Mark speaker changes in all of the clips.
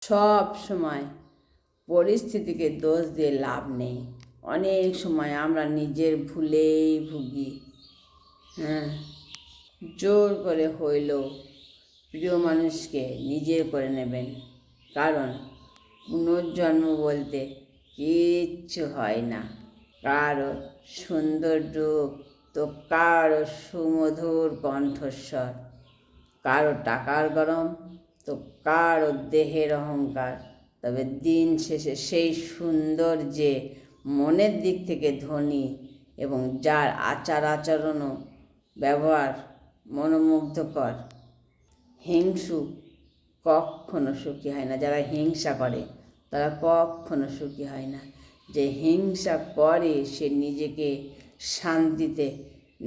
Speaker 1: সব সময় পরিস্থিতিকে দোষ দিয়ে লাভ নেই। অনেক সময় আমরা নিজের ভুলেই ভুগি। জোর করে হইলেও প্রিয় মানুষকে নিজের করে নেবেন, কারণ পুনর্জন্ম বলতে কিচ্ছু হয় না। কারো সুন্দর রূপ তো কারো সুমধুর কণ্ঠস্বর, কারো টাকার গরম তো কারো দেহের অহংকার। তবে দিন শেষে সেই সুন্দর যে মনের দিক থেকে ধনী এবং যার আচার আচরণও ব্যবহার মনোমুগ্ধকর। হিংসু কখনো সুখী হয় না। যারা হিংসা করে তারা কখনো সুখী হয় না। যে হিংসা করে সে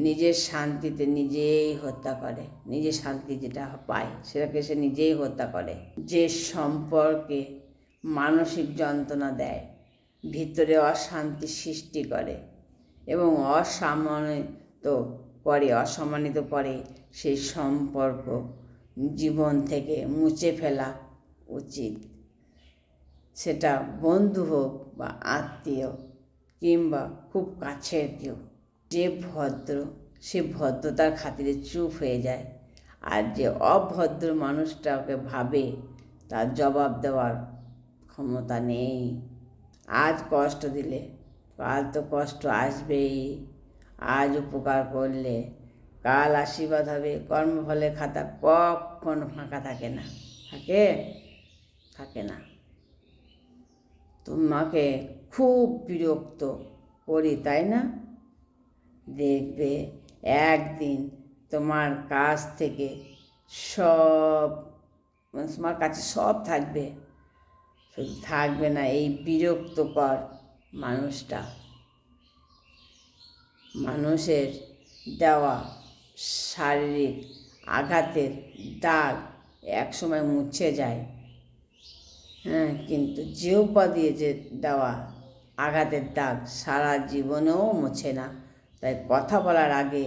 Speaker 1: নিজের শান্তিতে নিজেই হত্যা করে। নিজের শান্তি যেটা পায় সেটাকে সে নিজেই হত্যা করে। যে সম্পর্কে মানসিক যন্ত্রণা দেয়, ভিতরে অশান্তি সৃষ্টি করে এবং অসম্মানিত করে সেই সম্পর্ক জীবন থেকে মুছে ফেলা উচিত। সেটা বন্ধু হোক বা আত্মীয় কিংবা খুব কাছের কেউ। যে ভদ্র সে ভদ্রতার খাতিরে চুপ হয়ে যায়, আর যে অভদ্র মানুষটা ওকে ভাবে তার জবাব দেওয়ার ক্ষমতা নেই। আজ কষ্ট দিলে কাল তো কষ্ট আসবেই। আজ উপকার করলে কাল আশীর্বাদ হবে। কর্মফলের খাতা কখনো ফাঁকা থাকে না। থাকে না। তোমাকে খুব বিরক্ত করি, তাই না? দেখবে একদিন তোমার কাছে সব থাকবে, শুধু থাকবে না এই বিরক্তকর মানুষটা। মানুষের দেওয়া শারীরিক আঘাতের দাগ একসময় মুছে যায়, কিন্তু জিহ্বা দিয়ে যে দেওয়া আঘাতের দাগ সারা জীবনেও মোছে না। তাই কথা বলার আগে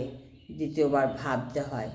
Speaker 1: দ্বিতীয়বার ভাবতে হয়।